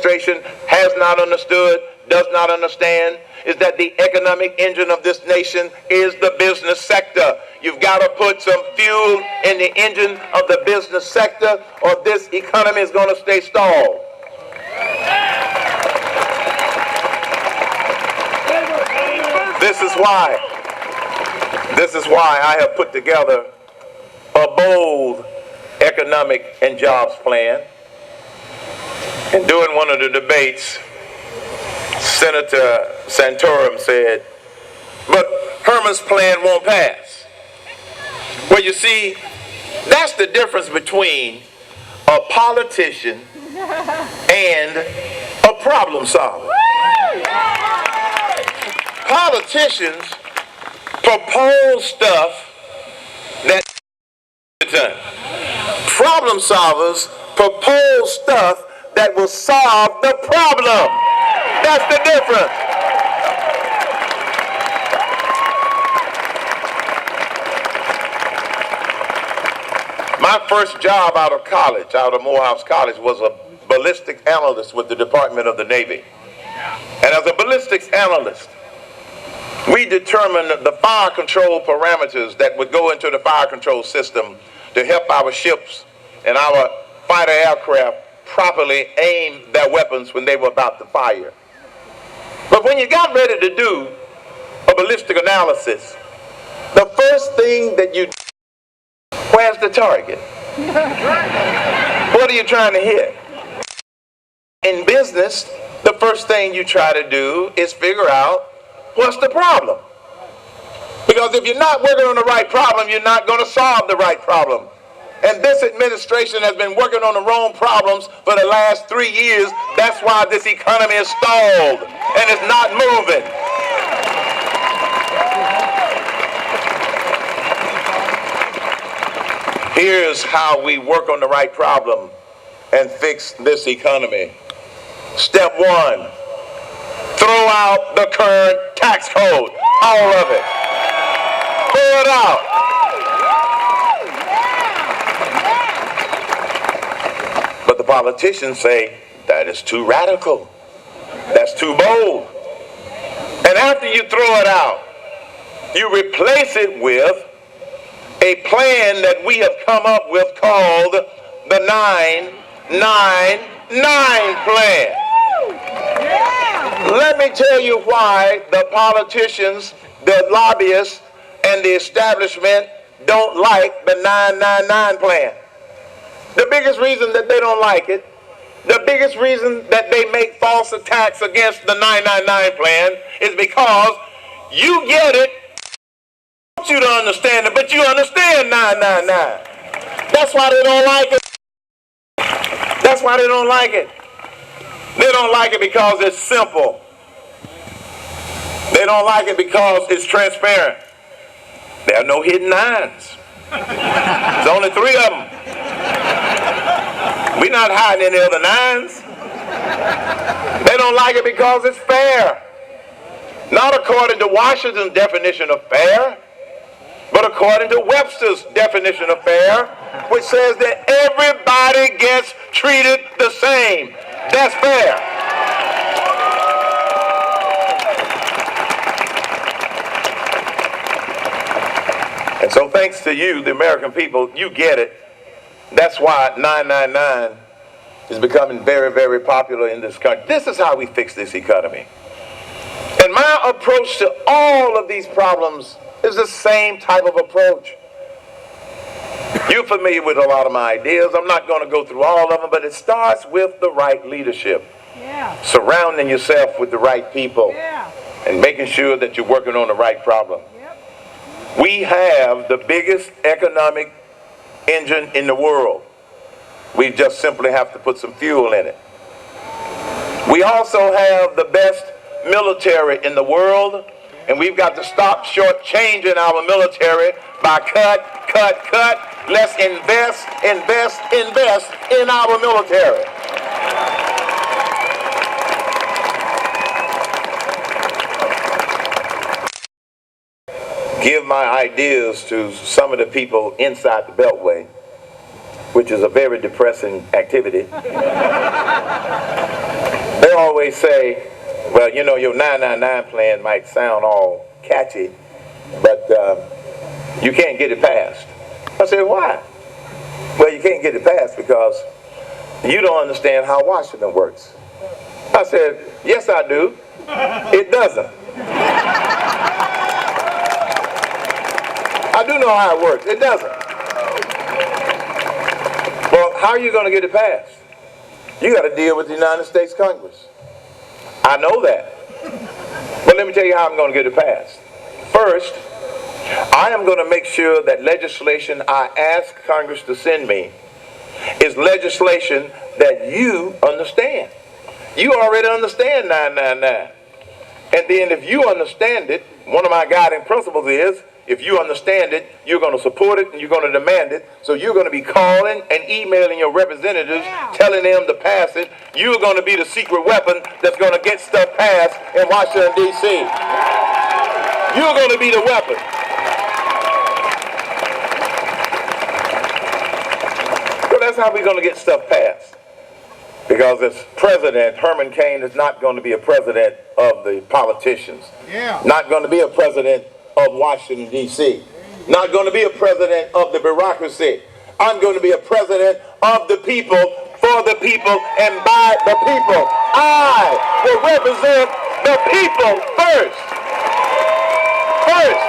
administration has not understood, does not understand, is that the economic engine of this nation is the business sector. You've got to put some fuel in the engine of the business sector, or this economy is going to stay stalled. This is why I have put together a bold economic and jobs plan. And during one of the debates, Senator Santorum said, but Herman's plan won't pass. Well, you see, that's the difference between a politician and a problem solver. Politicians propose stuff that done. Problem solvers propose stuff that will solve the problem. That's the difference. My first job out of college, out of Morehouse College, was a ballistics analyst with the Department of the Navy. And as a ballistics analyst, we determined the fire control parameters that would go into the fire control system to help our ships and our fighter aircraft properly aim their weapons when they were about to fire. But when you got ready to do a ballistic analysis, the first thing that you do, where's the target? What are you trying to hit? In business, the first thing you try to do is figure out what's the problem. Because if you're not working on the right problem, you're not going to solve the right problem. And this administration has been working on the wrong problems for the last 3 years. That's why this economy is stalled and it's not moving. Here's how we work on the right problem and fix this economy. Step one, throw out the current tax code, all of it. Throw it out. But the politicians say, that is too radical. That's too bold. And after you throw it out, you replace it with a plan that we have come up with called the 999 plan. Let me tell you why the politicians, the lobbyists, and the establishment don't like the 999 plan. The biggest reason that they don't like it, the biggest reason that they make false attacks against the 999 plan is because you get it, I want you to understand it, but you understand 999. That's why they don't like it. That's why they don't like it. They don't like it because it's simple. They don't like it because it's transparent. There are no hidden nines. There's only 3 of them. We're not hiding any other nines. They don't like it because it's fair. Not according to Washington's definition of fair, but according to Webster's definition of fair, which says that everybody gets treated the same. That's fair. And so thanks to you, the American people, you get it. That's why 999 is becoming very, very popular in this country. This is how we fix this economy. And my approach to all of these problems is the same type of approach. You're familiar with a lot of my ideas. I'm not going to go through all of them, but it starts with the right leadership. Yeah. Surrounding yourself with the right people. Yeah. And making sure that you're working on the right problem. Yep. We have the biggest economic engine in the world. We just simply have to put some fuel in it. We also have the best military in the world, and we've got to stop shortchanging our military by cut. Let's invest in our military. Give my ideas to some of the people inside the Beltway, which is a very depressing activity. always say, well, you know, your 999 plan might sound all catchy, but you can't get it passed. I said, why? Well, you can't get it passed because you don't understand how Washington works. I said, yes, I do. It doesn't. I do know how it works. It doesn't. Well, how are you going to get it passed? You got to deal with the United States Congress. I know that. But let me tell you how I'm going to get it passed. First, I am going to make sure that legislation I ask Congress to send me is legislation that you understand. You already understand 999. And then if you understand it, one of my guiding principles is, if you understand it, you're going to support it and you're going to demand it. So you're going to be calling and emailing your representatives, telling them to pass it. You're going to be the secret weapon that's going to get stuff passed in Washington, D.C. You're going to be the weapon. So that's how we're going to get stuff passed. Because as president, Herman Cain is not going to be a president of the politicians. Not going to be a president of Washington, D.C. Not going to be a president of the bureaucracy. I'm going to be a president of the people, for the people, and by the people. I will represent the people first. First.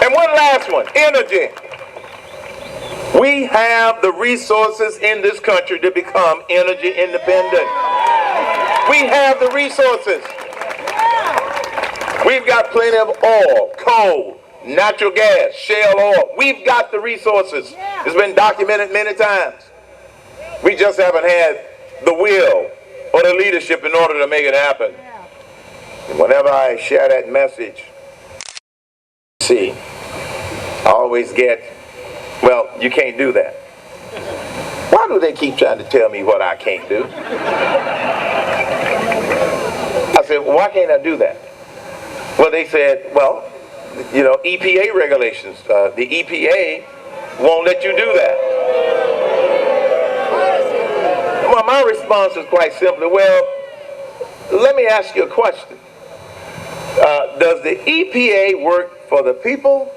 And one last one, energy. We have the resources in this country to become energy independent. We have the resources. We've got plenty of oil, coal, natural gas, shale oil. We've got the resources. It's been documented many times. We just haven't had the will or the leadership in order to make it happen. And whenever I share that message, see, I always get, well, you can't do that. Why do they keep trying to tell me what I can't do? I said, well, why can't I do that? Well, they said, well, you know, EPA regulations. The EPA won't let you do that. Well, my response is quite simply, well, let me ask you a question. Does the EPA work for the people,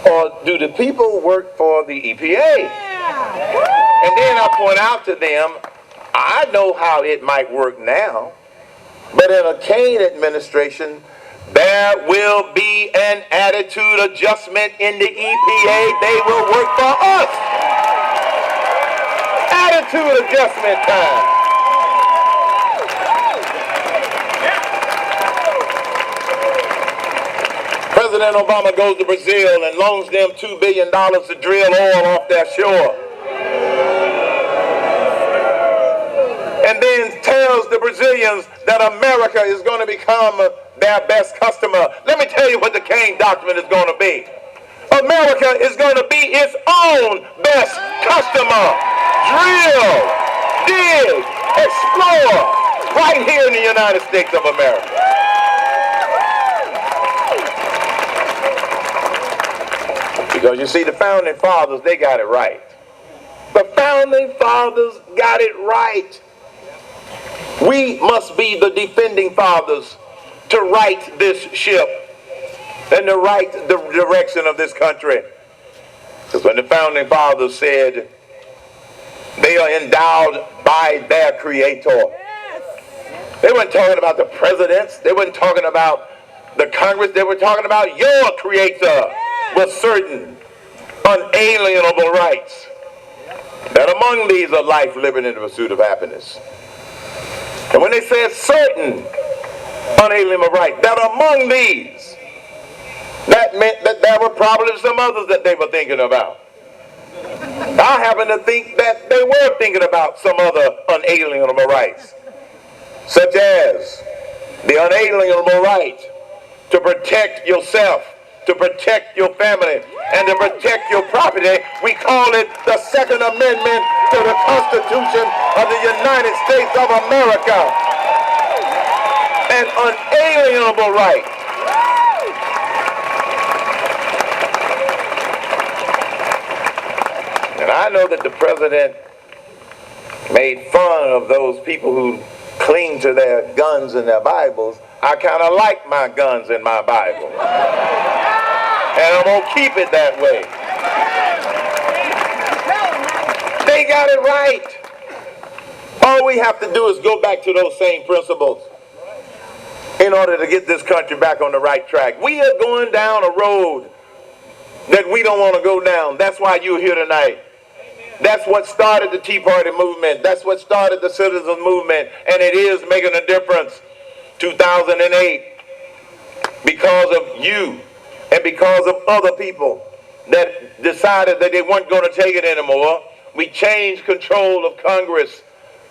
or do the people work for the EPA? And then I point out to them, I know how it might work now, but in a Cain administration, there will be an attitude adjustment in the EPA. They will work for us. Attitude adjustment time. President Obama goes to Brazil and loans them $2 billion to drill oil off their shore. And then tells the Brazilians that America is going to become their best customer. Let me tell you what the Cain document is going to be. America is going to be its own best customer. Drill, dig, explore, right here in the United States of America. Because you see, the founding fathers, they got it right. The founding fathers got it right. We must be the defending fathers to right this ship and to right the direction of this country. Because when the founding fathers said they are endowed by their creator, they weren't talking about the presidents, they weren't talking about the Congress, they were talking about your creator with certain unalienable rights. That among these are life, liberty, and the pursuit of happiness. And when they said certain unalienable rights, that among these, that meant that there were probably some others that they were thinking about. I happen to think that they were thinking about some other unalienable rights, such as the unalienable right to protect yourself, to protect your family, and to protect your property. We call it the Second Amendment to the Constitution of the United States of America. An unalienable right. And Now, I know that the president made fun of those people who cling to their guns and their Bibles. I kind of like my guns and my Bible. And I'm going to keep it that way. They got it right. All we have to do is go back to those same principles in order to get this country back on the right track. We are going down a road that we don't want to go down. That's why you're here tonight. That's what started the Tea Party movement. That's what started the citizens movement. And it is making a difference. 2008, because of you and because of other people that decided that they weren't going to take it anymore, we changed control of Congress,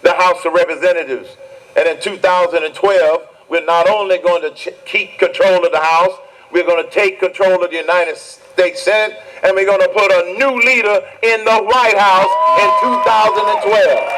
the House of Representatives. And in 2012, we're not only going to keep control of the House, we're going to take control of the United States Senate, and we're going to put a new leader in the White House in 2012.